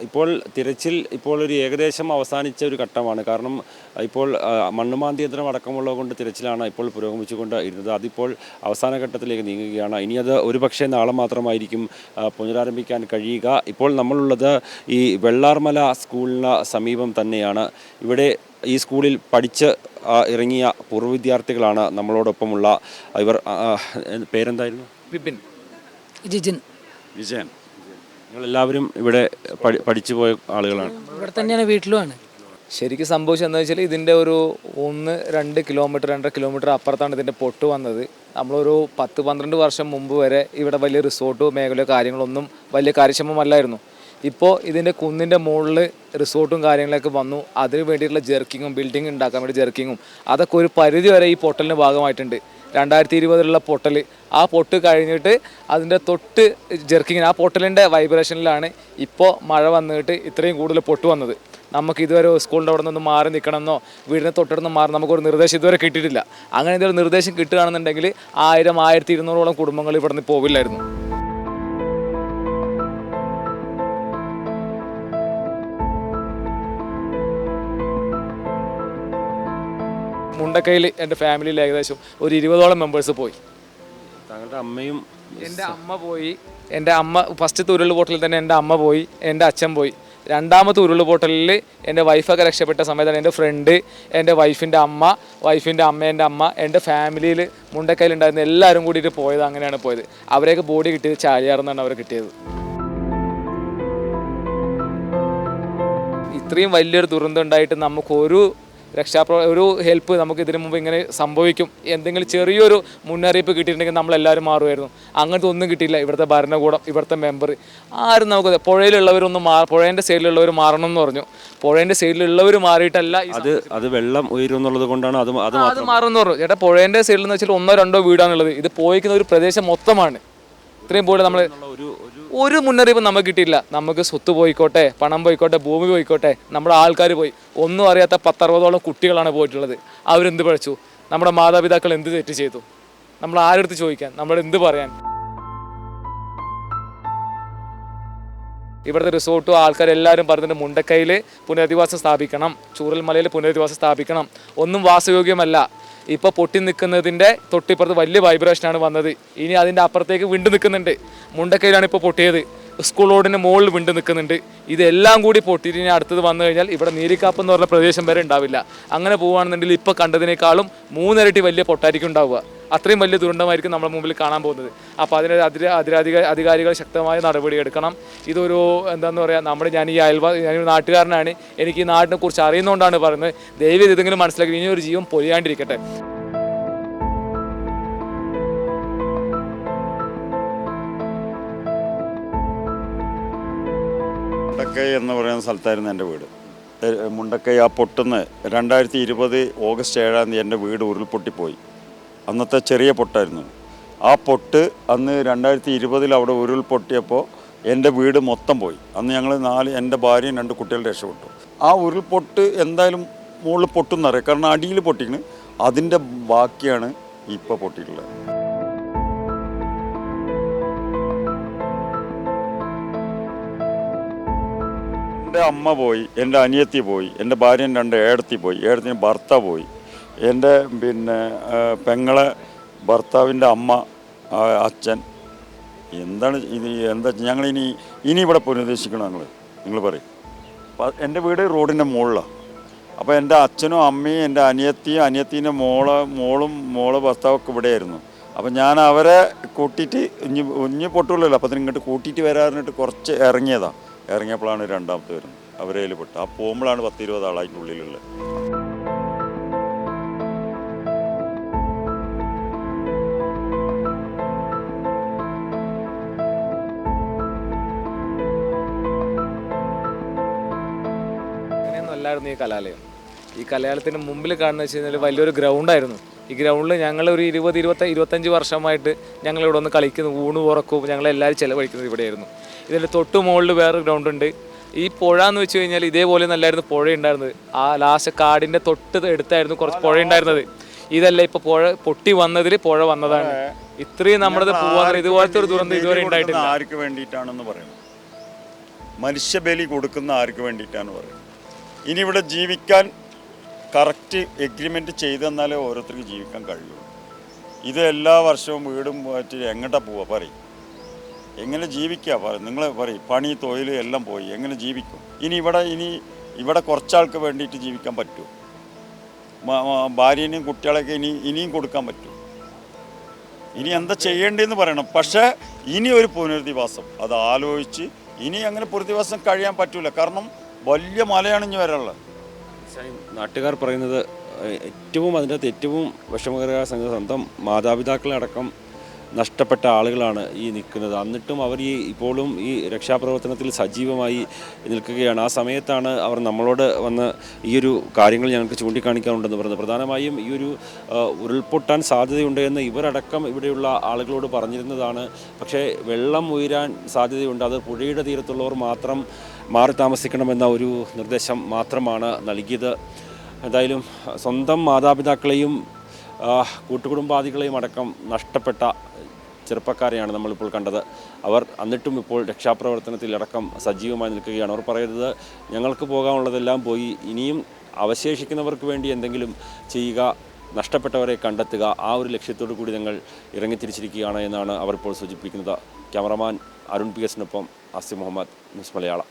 ഇപ്പോൾ തിരച്ചിൽ ഇപ്പോൾ ഒരു ഏകദേശം അവസാനിച്ച ഒരു ഘട്ടമാണ്. കാരണം ഇപ്പോൾ മണ്ണുമാന്തി യന്ത്രം അടക്കമുള്ളത് കൊണ്ട് തിരച്ചിലാണ് ഇപ്പോൾ പുരോഗമിച്ചുകൊണ്ട് ഇരുന്നത്. അതിപ്പോൾ അവസാന ഘട്ടത്തിലേക്ക് നീങ്ങുകയാണ്. ഇനി അത് ഒരുപക്ഷെ നാളെ മാത്രമായിരിക്കും പുനരാരംഭിക്കാൻ കഴിയുക. ഇപ്പോൾ നമ്മളുള്ളത് ഈ വെള്ളാർമല സ്കൂളിന് സമീപം തന്നെയാണ്. ഇവിടെ ഈ സ്കൂളിൽ പഠിച്ച് ഇറങ്ങിയ പൂർവ്വ വിദ്യാർത്ഥികളാണ് നമ്മളോടൊപ്പമുള്ള ഇവർ. പേരെന്തായിരുന്നു? വിപിൻ. ജിജിൻ. വിജയൻ. നിങ്ങളെല്ലാവരും ഇവിടെ പഠിച്ചു പോയ ആളുകളാണ്? ഇവിടെ തന്നെയാണ്, വീട്ടിലുമാണ്. ശരിക്കും സംഭവിച്ചത് എന്താ വെച്ചാൽ ഇതിൻ്റെ ഒരു 1-2 കിലോമീറ്റർ 2.5 കിലോമീറ്റർ അപ്പുറത്താണ് ഇതിൻ്റെ പൊട്ട് വന്നത്. നമ്മളൊരു 10-12 വർഷം മുമ്പ് വരെ ഇവിടെ വലിയ റിസോർട്ടോ മേഖലയോ കാര്യങ്ങളൊന്നും വലിയ കാര്യക്ഷമമല്ലായിരുന്നു. ഇപ്പോൾ ഇതിൻ്റെ കുന്നിൻ്റെ മുകളിൽ റിസോർട്ടും കാര്യങ്ങളൊക്കെ വന്നു. അതിന് വേണ്ടിയിട്ടുള്ള ജെർക്കിങ്ങും ബിൽഡിംഗ് ഉണ്ടാക്കാൻ വേണ്ടി ജെർക്കിങ്ങും അതൊക്കെ ഒരു പരിധി വരെ ഈ പൊട്ടലിന് ഭാഗമായിട്ടുണ്ട്. 2020 പൊട്ടൽ, ആ പൊട്ട് കഴിഞ്ഞിട്ട് അതിൻ്റെ തൊട്ട് ജെർക്കിങ്ങിന് ആ പൊട്ടലിൻ്റെ വൈബ്രേഷനിലാണ് ഇപ്പോൾ മഴ വന്നിട്ട് ഇത്രയും കൂടുതൽ പൊട്ട് വന്നത്. നമുക്ക് ഇതുവരെ സ്കൂളിൻ്റെ അവിടെ നിന്ന് മാറി നിൽക്കണമെന്നോ വീടിന് തൊട്ടിടന്ന് മാറി നമുക്കൊരു നിർദ്ദേശം ഇതുവരെ കിട്ടിയിട്ടില്ല. അങ്ങനെ എന്തെങ്കിലും നിർദ്ദേശം കിട്ടുകയാണെന്നുണ്ടെങ്കിൽ 1000-1200 കുടുംബങ്ങൾ ഇവിടെ നിന്ന് പോകില്ലായിരുന്നു. മുണ്ടക്കയിൽ എൻ്റെ ഫാമിലിയിൽ ഏകദേശം ഒരു 20ഓളം മെമ്പേഴ്സ് പോയി. താങ്കളുടെ അമ്മയും? എൻ്റെ അമ്മ പോയി. എൻ്റെ അമ്മ ഫസ്റ്റത്തെ ഉരുൾപൊട്ടലിൽ തന്നെ എൻ്റെ അമ്മ പോയി, എൻ്റെ അച്ഛൻ പോയി. രണ്ടാമത്തെ ഉരുൾപൊട്ടലിൽ എൻ്റെ വൈഫൊക്കെ രക്ഷപ്പെട്ട സമയത്താണ് എൻ്റെ ഫ്രണ്ട്, എൻ്റെ വൈഫിൻ്റെ അമ്മ, വൈഫിൻ്റെ അമ്മേൻ്റെ അമ്മ, എൻ്റെ ഫാമിലിയിൽ മുണ്ടക്കയിലുണ്ടായിരുന്ന എല്ലാവരും കൂടിയിട്ട് പോയത്. അങ്ങനെയാണ് പോയത്. അവരെയൊക്കെ ബോഡി കിട്ടിയത് ചാലിയാറെന്നാണ് അവർ കിട്ടിയത്. ഇത്രയും വലിയൊരു ദുരന്തം ഉണ്ടായിട്ട് നമുക്കൊരു ഒരു ഹെൽപ്പ് നമുക്ക് ഇതിനു മുമ്പ് ഇങ്ങനെ സംഭവിക്കും എന്തെങ്കിലും ചെറിയൊരു മുന്നറിയിപ്പ് കിട്ടിയിട്ടുണ്ടെങ്കിൽ നമ്മളെല്ലാവരും മാറുമായിരുന്നു. അങ്ങനത്തെ ഒന്നും കിട്ടിയില്ല. ഇവിടുത്തെ ഭരണകൂടം, ഇവിടുത്തെ മെമ്പർ ആരും നമുക്ക് പുഴയിലുള്ളവരൊന്നും പുഴേൻ്റെ സൈഡിലുള്ളവർ മാറണം എന്ന് പറഞ്ഞു. പുഴേൻ്റെ സൈഡിലുള്ളവർ മാറിയിട്ടല്ല അത് വെള്ളം ഉയരുന്നുള്ളത് കൊണ്ടാണ് അത് മാറുമെന്ന് പറഞ്ഞു. ചേട്ടാ, പുഴേൻ്റെ സൈഡിൽ എന്ന് വെച്ചാൽ 1-2 വീടാണുള്ളത്. ഇത് പോയിക്കുന്ന ഒരു പ്രദേശം മൊത്തമാണ്. ഇത്രയും പോലെ നമ്മൾ ഒരു മുന്നറിയിപ്പ് നമുക്ക് കിട്ടിയില്ല. നമുക്ക് സ്വത്ത് പോയിക്കോട്ടെ, പണം പോയിക്കോട്ടെ, ഭൂമി പോയിക്കോട്ടെ, നമ്മുടെ ആൾക്കാർ പോയി. ഒന്നും അറിയാത്ത 10-60ഓളം കുട്ടികളാണ് പോയിട്ടുള്ളത്. അവരെന്ത് പഠിച്ചു? നമ്മുടെ മാതാപിതാക്കൾ എന്ത് തെറ്റ് ചെയ്തു? നമ്മൾ ആരെടുത്ത് ചോദിക്കാൻ? നമ്മളെന്ത് പറയാൻ? ഇവിടുത്തെ റിസോർട്ടും ആൾക്കാരെല്ലാവരും പറഞ്ഞിട്ട് മുണ്ടക്കയിൽ പുനരധിവാസം സ്ഥാപിക്കണം, ചൂരൽമലയിൽ പുനരധിവാസം സ്ഥാപിക്കണം. ഒന്നും വാസയോഗ്യമല്ല. ഇപ്പോൾ പൊട്ടി നിൽക്കുന്നതിൻ്റെ തൊട്ടിപ്പുറത്ത് വലിയ വൈബ്രേഷനാണ് വന്നത്. ഇനി അതിൻ്റെ അപ്പുറത്തേക്ക് വിണ്ടു നിൽക്കുന്നുണ്ട്. മുണ്ടക്കയിലാണ് ഇപ്പോൾ പൊട്ടിയത്. സ്കൂൾ റോഡിന് മുകളിൽ വിണ്ടു നിൽക്കുന്നുണ്ട്. ഇതെല്ലാം കൂടി പൊട്ടിയിട്ട് ഇനി അടുത്തത് വന്നു കഴിഞ്ഞാൽ ഇവിടെ നീലിക്കാപ്പ് എന്ന് പറഞ്ഞ പ്രദേശം വരെ ഉണ്ടാവില്ല. അങ്ങനെ പോവുകയാണെന്നുണ്ടെങ്കിൽ ഇപ്പോൾ കണ്ടതിനേക്കാളും 3 ഇരട്ടി വലിയ പൊട്ടായിരിക്കും ഉണ്ടാവുക. അത്രയും വലിയ ദുരന്തമായിരിക്കും നമ്മുടെ മുമ്പിൽ കാണാൻ പോകുന്നത്. അപ്പോൾ അതിന് അധികാരികൾ ശക്തമായ നടപടി എടുക്കണം. ഇതൊരു എന്താണെന്ന് പറയുക, ഞാൻ ഈ നാട്ടുകാരനാണ്, എനിക്ക് ഈ നാടിനെ കുറിച്ച് അറിയുന്നതുകൊണ്ടാണ് പറയുന്നത്. ദയവ് ഇതെങ്കിലും മനസ്സിലാക്കി ഇനി ഒരു ജീവൻ പൊലിയാണ്ടിരിക്കട്ടെ. മുണ്ടക്കൈ എന്ന് പറയുന്ന സ്ഥലത്തായിരുന്നു എൻ്റെ വീട്. മുണ്ടക്കൈ ആ പൊട്ടുന്ന 2020 ഓഗസ്റ്റ് 7 എൻ്റെ വീട് ഉരുൾപൊട്ടിപ്പോയി. അന്നത്തെ ചെറിയ പൊട്ടായിരുന്നു. ആ പൊട്ട് അന്ന് 2020 അവിടെ ഉരുൾപൊട്ടിയപ്പോൾ എൻ്റെ വീട് മൊത്തം പോയി. അന്ന് ഞങ്ങൾ എൻ്റെ ഭാര്യയും 2 കുട്ടികളും രക്ഷപ്പെട്ടു. ആ ഉരുൾപൊട്ട് എന്തായാലും മുകളിൽ പൊട്ടുന്നറിയാം, കാരണം അടിയിൽ പൊട്ടിക്കണ്. അതിൻ്റെ ബാക്കിയാണ് ഇപ്പോൾ പൊട്ടിയിട്ടുള്ളത്. എൻ്റെ അമ്മ പോയി, എൻ്റെ അനിയത്തി പോയി, എൻ്റെ ഭാര്യയും 2 ഏടത്തി പോയി, ഏടത്തിന് ഭർത്താവ് പോയി, എൻ്റെ പെങ്ങളെ ഭർത്താവിൻ്റെ അമ്മ, അച്ഛൻ. എന്താണ് ഇത്? ഞങ്ങളിനി ഇവിടെ പുനരുദ്ദേശിക്കണം. നിങ്ങൾ പറയും. എൻ്റെ വീട് റോഡിൻ്റെ മുകളിലാണ്. അപ്പോൾ എൻ്റെ അച്ഛനും അമ്മയും എൻ്റെ അനിയത്തീൻ്റെ മോളെ ഭർത്താവൊക്കെ ഇവിടെയായിരുന്നു. അപ്പം ഞാൻ അവരെ കൂട്ടിയിട്ട് ഇഞ്ഞ് പൊട്ടുള്ളല്ലോ, അപ്പം ഇങ്ങോട്ട് കൂട്ടിയിട്ട് വരാറിട്ട് കുറച്ച് ഇറങ്ങിയതാണ്. ഇറങ്ങിയപ്പോഴാണ് രണ്ടാമത്തെ വരുന്നത്. അവരേൽ പെട്ടു. ആ പോകുമ്പോഴാണ് 10-20 ആൾ അതിൻ്റെ ഉള്ളിലുള്ളത്. അല്ലായിരുന്നു ഈ കലാലയം. ഈ കലാലയത്തിന് മുമ്പിൽ കാണുന്ന വെച്ച് കഴിഞ്ഞാൽ വലിയൊരു ഗ്രൗണ്ടായിരുന്നു. ഈ ഗ്രൗണ്ടിൽ ഞങ്ങൾ ഒരു 20-25 വർഷമായിട്ട് ഞങ്ങളിവിടെ ഒന്ന് കളിക്കുന്നു, ഊണ് ഉറക്കവും ഞങ്ങളെല്ലാവരും ചിലവഴിക്കുന്നത് ഇവിടെയായിരുന്നു. ഇതിൻ്റെ തൊട്ട് മുകളിൽ വേറൊരു ഗ്രൗണ്ടുണ്ട്. ഈ പുഴ എന്ന് വെച്ച് കഴിഞ്ഞാൽ ഇതേപോലെ നല്ലായിരുന്നു പുഴ ഉണ്ടായിരുന്നത്. ആ ലാസ്റ്റ് കാടിൻ്റെ തൊട്ട് എടുത്തായിരുന്നു കുറച്ച് പുഴ ഉണ്ടായിരുന്നത്. ഇതല്ല, ഇപ്പോൾ പുഴ പൊട്ടി വന്നതിൽ പുഴ വന്നതാണ്. ഇത്രയും നമ്മളത് പോവാൻ ഇതുപോലത്തെ ഒരു ദുരന്തം ഇതുവരെ ഉണ്ടായിട്ടില്ല. ആർക്ക് വേണ്ടിയിട്ടാണെന്ന് പറയുന്നത്? മനുഷ്യബലി കൊടുക്കുന്ന ആർക്ക് വേണ്ടിയിട്ടാണ് പറയുന്നത്? ഇനി ഇവിടെ ജീവിക്കാൻ കറക്റ്റ് എഗ്രിമെൻ്റ് ചെയ്തെന്നാലേ ഓരോരുത്തർക്ക് ജീവിക്കാൻ കഴിയുള്ളൂ. ഇത് എല്ലാ വർഷവും വീടും മാറ്റി എങ്ങോട്ടാണ് പോവുക പറയും? എങ്ങനെ ജീവിക്കുക പറയും? നിങ്ങൾ പറയും, പണി തൊഴിൽ എല്ലാം പോയി എങ്ങനെ ജീവിക്കും? ഇവിടെ കുറച്ചാൾക്ക് വേണ്ടിയിട്ട് ജീവിക്കാൻ പറ്റുമോ? ഭാര്യനെയും കുട്ടികളെയൊക്കെ ഇനിയും കൊടുക്കാൻ പറ്റുമോ? ഇനി എന്താ ചെയ്യേണ്ടതെന്ന് പറയണം. പക്ഷേ ഇനി ഒരു പുനരധിവാസം അത് ആലോചിച്ച് ഇനി അങ്ങനെ പുനരധിവാസം കഴിയാൻ പറ്റില്ല. കാരണം വലിയ മലയാണ് ഇനി വരാനുള്ളത്. നാട്ടുകാർ പറയുന്നത് ഏറ്റവും അതിൻ്റെ അകത്ത് ഏറ്റവും വിഷമകരമായ സംഗതി സ്വന്തം മാതാപിതാക്കളടക്കം നഷ്ടപ്പെട്ട ആളുകളാണ് ഈ നിൽക്കുന്നത്. എന്നിട്ടും അവർ ഇപ്പോഴും ഈ രക്ഷാപ്രവർത്തനത്തിൽ സജീവമായി നിൽക്കുകയാണ്. ആ സമയത്താണ് അവർ നമ്മളോട് വന്ന് ഈയൊരു കാര്യങ്ങൾ ഞങ്ങൾക്ക് ചൂണ്ടിക്കാണിക്കാറുണ്ടെന്ന് പറയുന്നത്. പ്രധാനമായും ഈ ഒരു ഉരുൾപൊട്ടാൻ സാധ്യതയുണ്ട് എന്ന് ഇവരടക്കം ഇവിടെയുള്ള ആളുകളോട് പറഞ്ഞിരുന്നതാണ്. പക്ഷേ വെള്ളം ഉയരാൻ സാധ്യതയുണ്ട്, അത് പുഴയുടെ തീരത്തുള്ളവർ മാത്രം മാറി താമസിക്കണമെന്ന ഒരു നിർദ്ദേശം മാത്രമാണ് നൽകിയത്. എന്തായാലും സ്വന്തം മാതാപിതാക്കളെയും കൂട്ടുകുടുംബാദികളെയും അടക്കം നഷ്ടപ്പെട്ട ചെറുപ്പക്കാരെയാണ് നമ്മളിപ്പോൾ കണ്ടത്. അവർ എന്നിട്ടും ഇപ്പോൾ രക്ഷാപ്രവർത്തനത്തിലടക്കം സജീവമായി നിൽക്കുകയാണ്. അവർ പറയുന്നത് ഞങ്ങൾക്ക് പോകാനുള്ളതെല്ലാം പോയി, ഇനിയും അവശേഷിക്കുന്നവർക്ക് വേണ്ടി എന്തെങ്കിലും ചെയ്യുക, നഷ്ടപ്പെട്ടവരെ കണ്ടെത്തുക, ആ ഒരു ലക്ഷ്യത്തോടു കൂടി ഞങ്ങൾ ഇറങ്ങിത്തിരിച്ചിരിക്കുകയാണ് എന്നാണ് അവർ ഇപ്പോൾ സൂചിപ്പിക്കുന്നത്. ക്യാമറമാൻ അരുൺ പി എസിനൊപ്പം ആസിഫ് മുഹമ്മദ്, ന്യൂസ് മലയാളം.